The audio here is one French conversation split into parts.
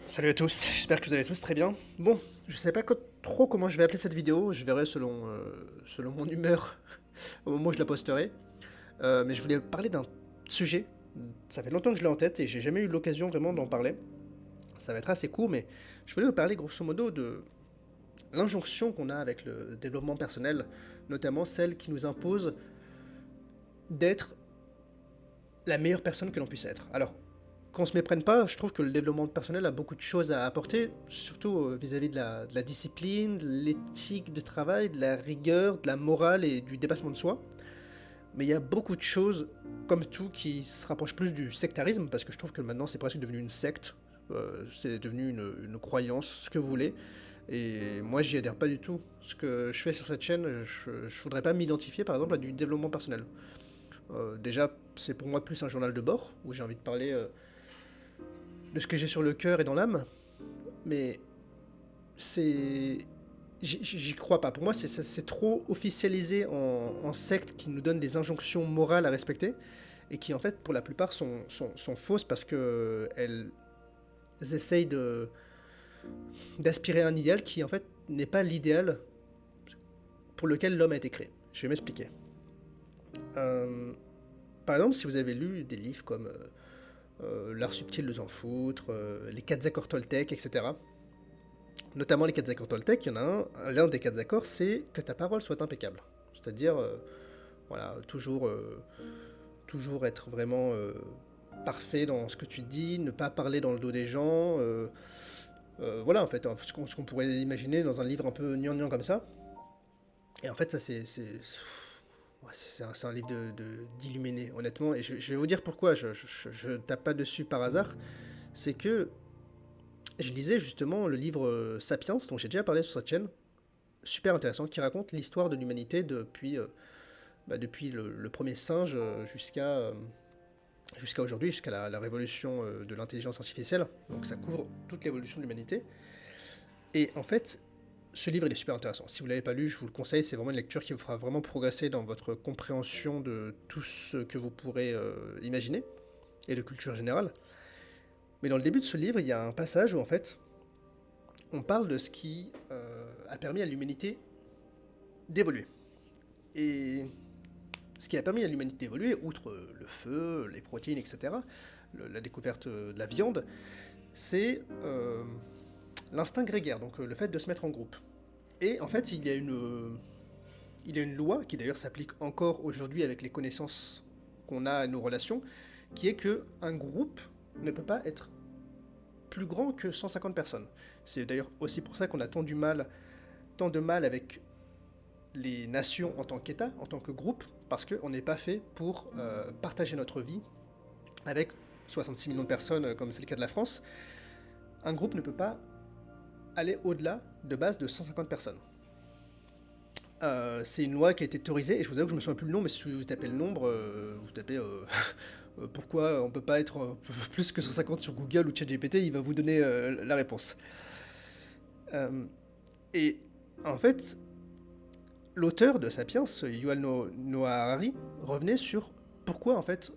Salut à tous, j'espère que vous allez tous très bien. Bon, je sais pas trop comment je vais appeler cette vidéo, je verrai selon mon humeur au moment où je la posterai. Mais je voulais parler d'un sujet, ça fait longtemps que je l'ai en tête et j'ai jamais eu l'occasion vraiment d'en parler. Ça va être assez court, mais je voulais vous parler grosso modo de l'injonction qu'on a avec le développement personnel, notamment celle qui nous impose d'être la meilleure personne que l'on puisse être. Alors, qu'on se méprenne pas, je trouve que le développement personnel a beaucoup de choses à apporter, surtout vis-à-vis de la discipline, de l'éthique de travail, de la rigueur, de la morale et du dépassement de soi. Mais il y a beaucoup de choses, comme tout, qui se rapprochent plus du sectarisme, parce que je trouve que maintenant c'est presque devenu une secte, c'est devenu une croyance, ce que vous voulez. Et moi j'y adhère pas du tout. Ce que je fais sur cette chaîne, je voudrais pas m'identifier par exemple à du développement personnel. Déjà, c'est pour moi plus un journal de bord, où j'ai envie de parler de ce que j'ai sur le cœur et dans l'âme, mais c'est. J'y crois pas. Pour moi, c'est trop officialisé en secte qui nous donne des injonctions morales à respecter et qui, en fait, pour la plupart, sont fausses parce que elles essayent d'aspirer à un idéal qui, en fait, n'est pas l'idéal pour lequel l'homme a été créé. Je vais m'expliquer. Euh, Par exemple, si vous avez lu des livres comme L'art subtil de s'en foutre, les 4 accords Toltec, etc., notamment les 4 accords Toltec, il y en a l'un des 4 accords, c'est que ta parole soit impeccable. C'est-à-dire, voilà, toujours être vraiment parfait dans ce que tu dis, ne pas parler dans le dos des gens. Voilà, en fait, ce qu'on pourrait imaginer dans un livre un peu gnangnan comme ça. Et en fait, ça, ouais, c'est un livre d'illuminé, honnêtement. Et je vais vous dire pourquoi je tape pas dessus par hasard. C'est que je lisais justement le livre Sapiens, dont j'ai déjà parlé sur cette chaîne, super intéressant, qui raconte l'histoire de l'humanité depuis le premier singe jusqu'à aujourd'hui, jusqu'à la révolution de l'intelligence artificielle. Donc ça couvre toute l'évolution de l'humanité. Et en fait, ce livre il est super intéressant. Si vous ne l'avez pas lu, je vous le conseille, c'est vraiment une lecture qui vous fera vraiment progresser dans votre compréhension de tout ce que vous pourrez imaginer, et de culture générale. Mais dans le début de ce livre, il y a un passage où en fait, on parle de ce qui a permis à l'humanité d'évoluer. Et ce qui a permis à l'humanité d'évoluer, outre le feu, les protéines, etc., la découverte de la viande, c'est l'instinct grégaire, donc le fait de se mettre en groupe. Et en fait, il y a une loi qui d'ailleurs s'applique encore aujourd'hui avec les connaissances qu'on a à nos relations, qui est que un groupe ne peut pas être plus grand que 150 personnes. C'est d'ailleurs aussi pour ça qu'on a tant de mal avec les nations en tant qu'État, en tant que groupe, parce qu'on n'est pas fait pour partager notre vie avec 66 millions de personnes, comme c'est le cas de la France. Un groupe ne peut pas aller au-delà de base de 150 personnes. C'est une loi qui a été théorisée, et je vous avoue que je me souviens plus le nom, mais si vous tapez le nombre, vous tapez pourquoi on peut pas être plus que 150 sur Google ou ChatGPT, il va vous donner la réponse. Euh, et en fait, l'auteur de Sapiens, Yuval Noah Harari, revenait sur pourquoi en fait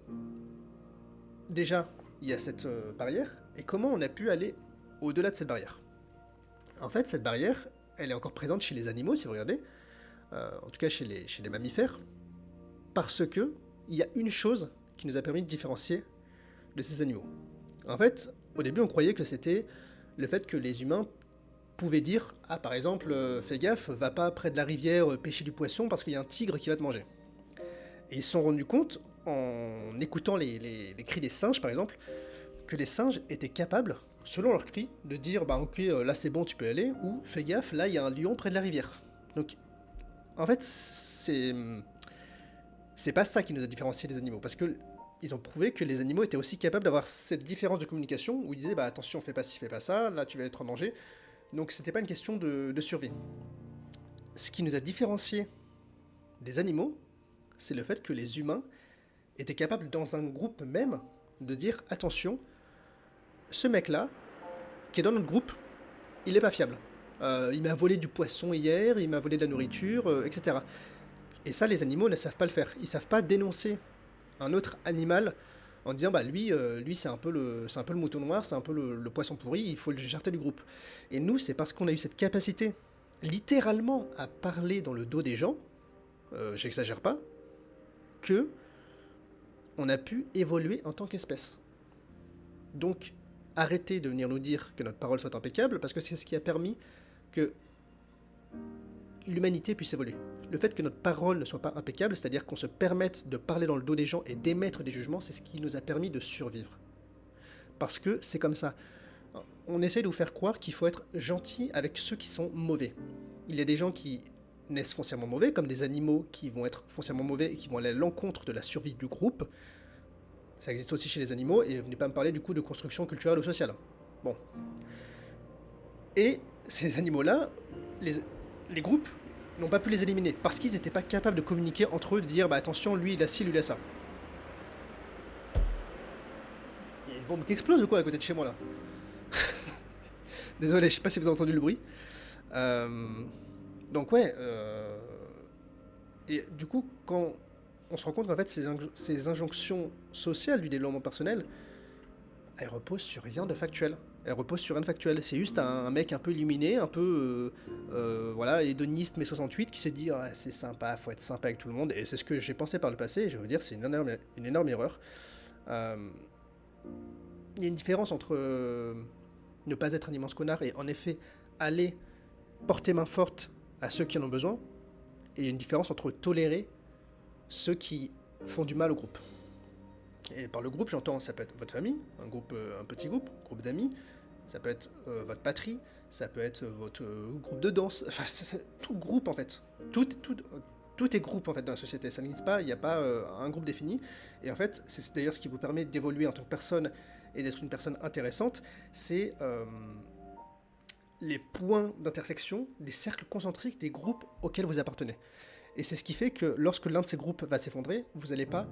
déjà il y a cette barrière et comment on a pu aller au-delà de cette barrière. En fait, cette barrière, elle est encore présente chez les animaux, si vous regardez, en tout cas chez les mammifères, parce que il y a une chose qui nous a permis de différencier de ces animaux. En fait, au début, on croyait que c'était le fait que les humains pouvaient dire ah par exemple fais gaffe, va pas près de la rivière pêcher du poisson parce qu'il y a un tigre qui va te manger. Et ils se sont rendus compte en écoutant les cris des singes par exemple que les singes étaient capables, selon leurs cris, de dire bah ok là c'est bon tu peux aller ou fais gaffe là il y a un lion près de la rivière. Donc en fait c'est pas ça qui nous a différenciés des animaux parce que ils ont prouvé que les animaux étaient aussi capables d'avoir cette différence de communication où ils disaient bah attention fais pas ci fais pas ça là tu vas être en danger. Donc c'était pas une question de survie. Ce qui nous a différenciés des animaux, c'est le fait que les humains étaient capables dans un groupe même de dire attention, ce mec-là, qui est dans notre groupe, il est pas fiable. Il m'a volé du poisson hier, il m'a volé de la nourriture, etc. Et ça, les animaux ne savent pas le faire. Ils savent pas dénoncer un autre animal en disant bah lui c'est un peu le mouton noir, c'est un peu le poisson pourri, il faut le jarter du groupe. Et nous, c'est parce qu'on a eu cette capacité, littéralement, à parler dans le dos des gens, j'exagère pas, que on a pu évoluer en tant qu'espèce. Donc, arrêtez de venir nous dire que notre parole soit impeccable, parce que c'est ce qui a permis que l'humanité puisse évoluer. Le fait que notre parole ne soit pas impeccable, c'est-à-dire qu'on se permette de parler dans le dos des gens et d'émettre des jugements, c'est ce qui nous a permis de survivre. Parce que c'est comme ça. On essaie de vous faire croire qu'il faut être gentil avec ceux qui sont mauvais. Il y a des gens qui naissent foncièrement mauvais, comme des animaux qui vont être foncièrement mauvais et qui vont aller à l'encontre de la survie du groupe. Ça existe aussi chez les animaux, et venez pas me parler du coup de construction culturelle ou sociale. Bon. Et ces animaux-là, les groupes n'ont pas pu les éliminer, parce qu'ils n'étaient pas capables de communiquer entre eux, de dire bah attention, lui il a ci, lui il a ça. Il y a une bombe qui explose ou quoi à côté de chez moi là? Désolé, je sais pas si vous avez entendu le bruit. Euh, donc ouais, et du coup, quand on se rend compte qu'en fait ces injonctions sociales du développement personnel, elles reposent sur rien de factuel. Elles reposent sur rien de factuel. C'est juste un mec un peu illuminé, un peu voilà, hédoniste mais 68 qui s'est dit ah, c'est sympa, faut être sympa avec tout le monde. Et c'est ce que j'ai pensé par le passé, et je vais vous dire, c'est une énorme erreur. Euh, Il y a une différence entre ne pas être un immense connard et en effet aller porter main forte à ceux qui en ont besoin, et il y a une différence entre tolérer ceux qui font du mal au groupe. Et par le groupe, j'entends, ça peut être votre famille, un petit groupe d'amis, ça peut être votre patrie, ça peut être votre groupe de danse, enfin, tout groupe en fait. Tout est groupe en fait dans la société, ça n'existe pas, il n'y a pas un groupe défini. Et en fait, c'est d'ailleurs ce qui vous permet d'évoluer en tant que personne et d'être une personne intéressante, c'est les points d'intersection des cercles concentriques des groupes auxquels vous appartenez. Et c'est ce qui fait que lorsque l'un de ces groupes va s'effondrer, vous n'allez pas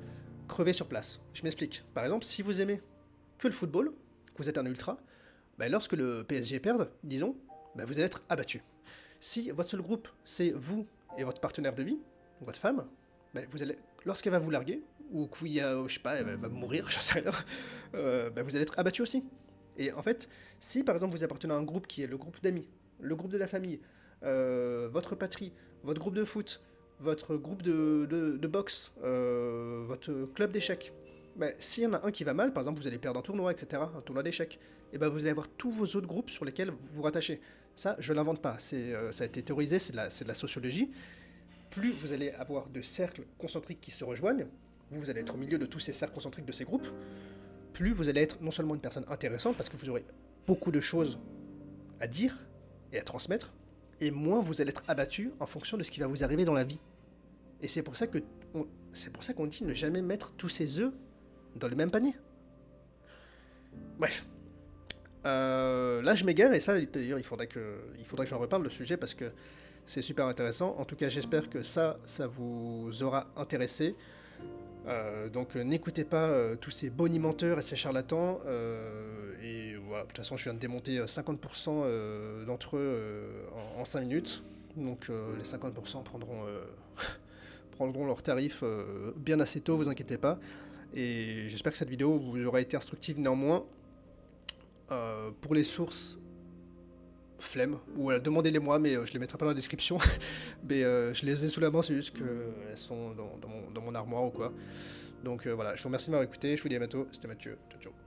crever sur place. Je m'explique. Par exemple, si vous aimez que le football, que vous êtes un ultra, bah lorsque le PSG perd, disons, bah vous allez être abattu. Si votre seul groupe, c'est vous et votre partenaire de vie, votre femme, bah vous allez, lorsqu'elle va vous larguer, ou qu'il y a, je sais pas, elle va mourir, je sais rien, bah vous allez être abattu aussi. Et en fait, si par exemple vous appartenez à un groupe qui est le groupe d'amis, le groupe de la famille, votre patrie, votre groupe de foot, votre groupe de boxe, votre club d'échecs, bah, s'il y en a un qui va mal, par exemple vous allez perdre un tournoi, etc., un tournoi d'échecs, et ben vous allez avoir tous vos autres groupes sur lesquels vous vous rattachez. Ça, je l'invente pas, ça a été théorisé, c'est de la sociologie. Plus vous allez avoir de cercles concentriques qui se rejoignent, vous allez être au milieu de tous ces cercles concentriques de ces groupes, plus vous allez être non seulement une personne intéressante, parce que vous aurez beaucoup de choses à dire et à transmettre, et moins vous allez être abattu en fonction de ce qui va vous arriver dans la vie. Et c'est pour ça qu'on dit ne jamais mettre tous ses œufs dans le même panier. Bref. Là je m'égare, et ça d'ailleurs il faudrait que j'en reparle le sujet parce que c'est super intéressant. En tout cas j'espère que ça vous aura intéressé. Donc n'écoutez pas tous ces bonimenteurs et ces charlatans. Et voilà, de toute façon je viens de démonter 50% d'entre eux en 5 minutes. Donc les 50% prendront leur tarif bien assez tôt, vous inquiétez pas. Et j'espère que cette vidéo vous aura été instructive néanmoins. Pour les sources, flemme, ou voilà, demandez-les moi, mais je les mettrai pas dans la description. Mais je les ai sous la main, c'est juste qu'elles sont dans mon armoire ou quoi. Donc voilà, je vous remercie de m'avoir écouté, je vous dis à bientôt, c'était Mathieu, ciao ciao.